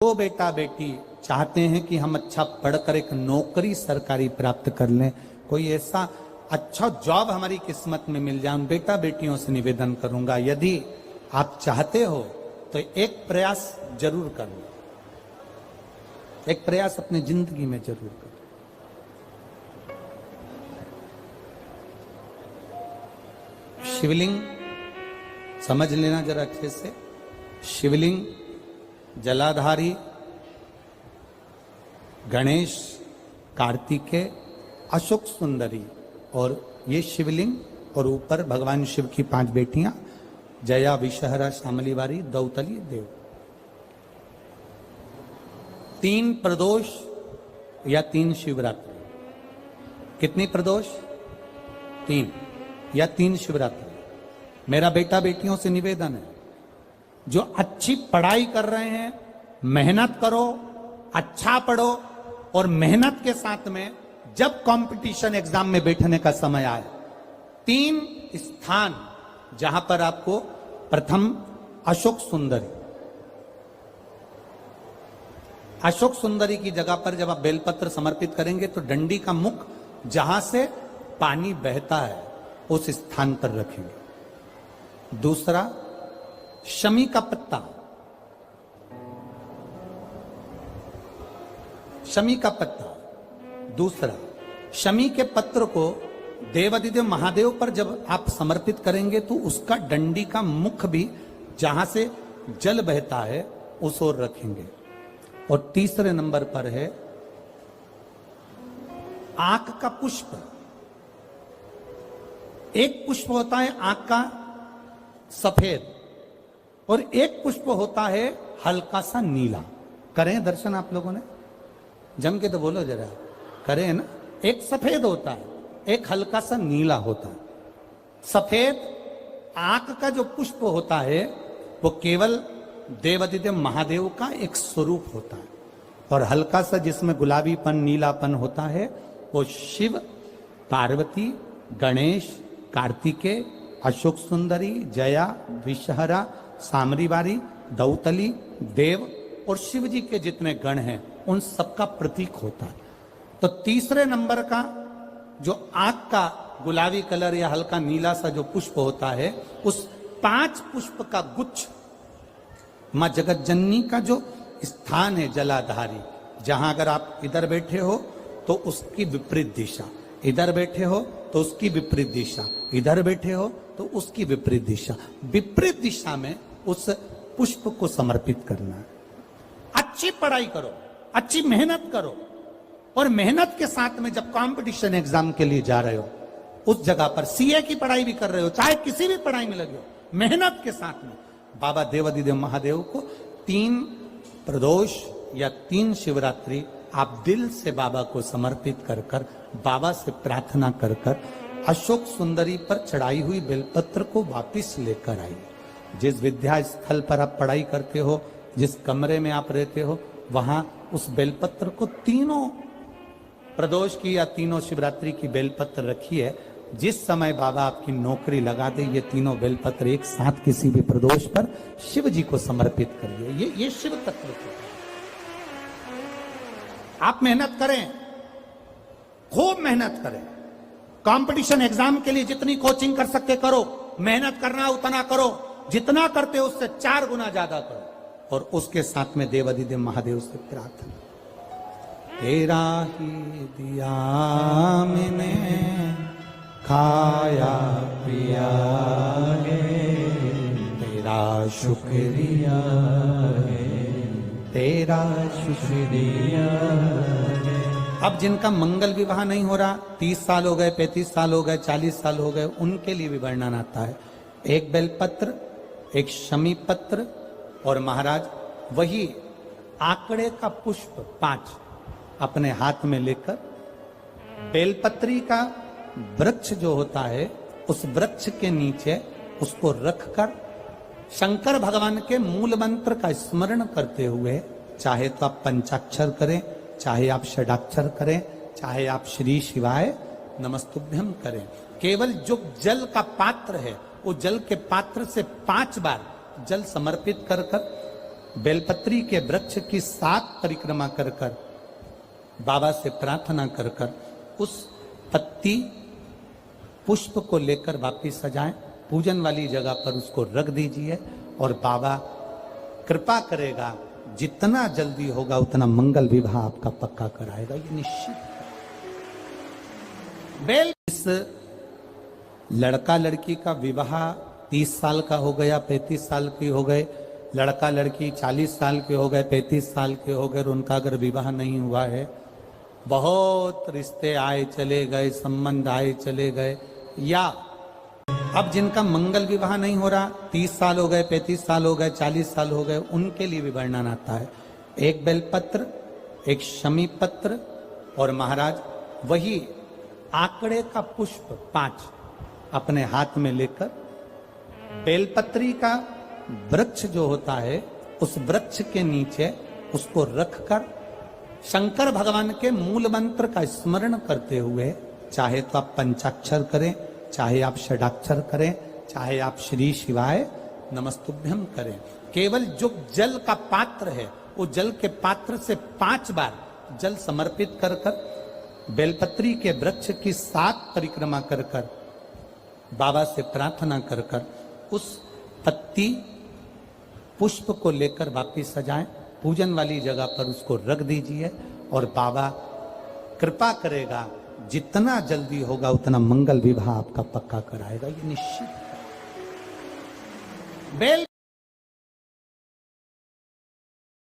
तो बेटा बेटी चाहते हैं कि हम अच्छा पढ़कर एक नौकरी सरकारी प्राप्त कर लें, कोई ऐसा अच्छा जॉब हमारी किस्मत में मिल जाए, उन बेटा बेटियों से निवेदन करूंगा, यदि आप चाहते हो तो एक प्रयास जरूर करो, एक प्रयास अपनी जिंदगी में जरूर करो। शिवलिंग समझ लेना जरा अच्छे से। शिवलिंग जलाधारी गणेश, कार्तिकेय, अशोक सुंदरी, और ये शिवलिंग, और ऊपर भगवान शिव की 5 बेटियां, जया, विषहरा, शामली वारी, दौतली, देव। 3 प्रदोष या 3 शिवरात्रि। कितनी प्रदोष? 3 या 3 शिवरात्रि। मेरा बेटा बेटियों से निवेदन है, जो अच्छी पढ़ाई कर रहे हैं, मेहनत करो, अच्छा पढ़ो, और मेहनत के साथ में जब कंपटीशन एग्जाम में बैठने का समय आए, 3 स्थान जहां पर आपको प्रथम अशोक सुंदरी, अशोक सुंदरी की जगह पर जब आप बेलपत्र समर्पित करेंगे तो डंडी का मुख जहां से पानी बहता है उस स्थान पर रखेंगे। दूसरा, शमी का पत्ता, शमी का पत्ता। दूसरा, शमी के पत्र को देवादिदेव महादेव पर जब आप समर्पित करेंगे तो उसका डंडी का मुख भी जहां से जल बहता है उस ओर रखेंगे। और तीसरे नंबर पर है आंख का पुष्प। एक पुष्प होता है आंख का सफेद, और एक पुष्प होता है हल्का सा नीला। करें दर्शन आप लोगों ने? जम के तो बोलो जरा, करें ना? एक सफेद होता है, एक हल्का सा नीला होता है। सफेद आंख का जो पुष्प होता है वो केवल देवादिदेव महादेव का एक स्वरूप होता है, और हल्का सा जिसमें गुलाबीपन, नीलापन होता है वो शिव, पार्वती, गणेश, कार्तिकेय, अशोक सुंदरी, जया, विषहरा, सामरीवारी, दौतली, देव और शिव जी के जितने गण हैं उन सबका प्रतीक होता है। तो तीसरे नंबर का जो आंख का गुलाबी कलर या हल्का नीला सा जो पुष्प होता है, उस 5 पुष्प का गुच्छ मां जगत जननी का जो स्थान है जलाधारी, जहां अगर आप इधर बैठे हो तो उसकी विपरीत दिशा, इधर बैठे हो तो उसकी विपरीत दिशा, इधर बैठे हो तो उसकी विपरीत दिशा, विपरीत दिशा में उस पुष्प को समर्पित करना है। अच्छी पढ़ाई करो, अच्छी मेहनत करो, और मेहनत के साथ में जब कंपटीशन एग्जाम के लिए जा रहे हो उस जगह पर सीए की पढ़ाई भी कर रहे हो, चाहे किसी भी पढ़ाई में लगे हो, मेहनत के साथ में बाबा देवादिदेव महादेव को 3 प्रदोष या 3 शिवरात्रि आप दिल से बाबा को समर्पित कर कर, बाबा से प्रार्थना कर कर अशोक सुंदरी पर चढ़ाई हुई बेलपत्र को वापिस लेकर आइए। जिस विद्या स्थल पर आप पढ़ाई करते हो, जिस कमरे में आप रहते हो, वहां उस बेलपत्र को 3 प्रदोष की या 3 शिवरात्रि की बेलपत्र रखिए। जिस समय बाबा आपकी नौकरी लगा दे, ये 3 बेलपत्र एक साथ किसी भी प्रदोष पर शिव जी को समर्पित करिए। ये शिव तत्व है। आप मेहनत करें, खूब मेहनत करें, कंपटीशन एग्जाम के लिए जितनी कोचिंग कर सकते करो, मेहनत करना उतना करो, जितना करते हो उससे 4 गुना ज्यादा करो, और उसके साथ में देवादिदेव महादेव से प्रार्थना, तेरा ही दिया मैंने खाया पिया है, तेरा शुक्रिया है, तेरा शुक्रिया है। अब जिनका मंगल विवाह नहीं हो रहा, 30 साल हो गए, 35 साल हो गए, 40 साल हो गए, उनके लिए भी वर्णन आता है। एक बेलपत्र, एक शमी पत्र, और महाराज वही आंकड़े का पुष्प 5 अपने हाथ में लेकर, बेलपत्री का वृक्ष जो होता है उस वृक्ष के नीचे उसको रखकर शंकर भगवान के मूल मंत्र का स्मरण करते हुए, चाहे तो आप पंचाक्षर करें, चाहे आप षडाक्षर करें, चाहे आप श्री शिवाय नमस्तुभ्यम करें, केवल जो जल का पात्र है वो जल के पात्र से 5 बार जल समर्पित कर कर बेलपत्री के वृक्ष की 7 परिक्रमा कर कर बाबा से प्रार्थना कर कर उस पत्ती पुष्प को लेकर वापिस सजाएं, पूजन वाली जगह पर उसको रख दीजिए और बाबा कृपा करेगा, जितना जल्दी होगा उतना मंगल विवाह आपका पक्का कराएगा, ये निश्चित। बेल इस लड़का लड़की का विवाह 30 साल का हो गया, 35 साल की हो गए, लड़का लड़की 40 साल के हो गए, 35 साल के हो गए और उनका अगर विवाह नहीं हुआ है, बहुत रिश्ते आए चले गए, संबंध आए चले गए, या अब जिनका मंगल विवाह नहीं हो रहा, 30 साल हो गए, 35 साल हो गए, 40 साल हो गए, उनके लिए भी वर्णन आता है। एक बेलपत्र, एक शमी पत्र और महाराज वही आंकड़े का पुष्प 5 अपने हाथ में लेकर बेलपत्री का वृक्ष जो होता है उस वृक्ष के नीचे उसको रखकर शंकर भगवान के मूल मंत्र का स्मरण करते हुए, चाहे तो आप पंचाक्षर करें, चाहे आप षडाक्षर करें, चाहे आप श्री शिवाय नमस्तुभ्यम करें, केवल जो जल का पात्र है वो जल के पात्र से 5 बार जल समर्पित कर कर बेलपत्री के वृक्ष की 7 परिक्रमा कर कर बाबा से प्रार्थना कर कर उस पत्ती पुष्प को लेकर वापिस सजाएं, पूजन वाली जगह पर उसको रख दीजिए और बाबा कृपा करेगा, जितना जल्दी होगा उतना मंगल विवाह आपका पक्का कराएगा, ये निश्चित। बेल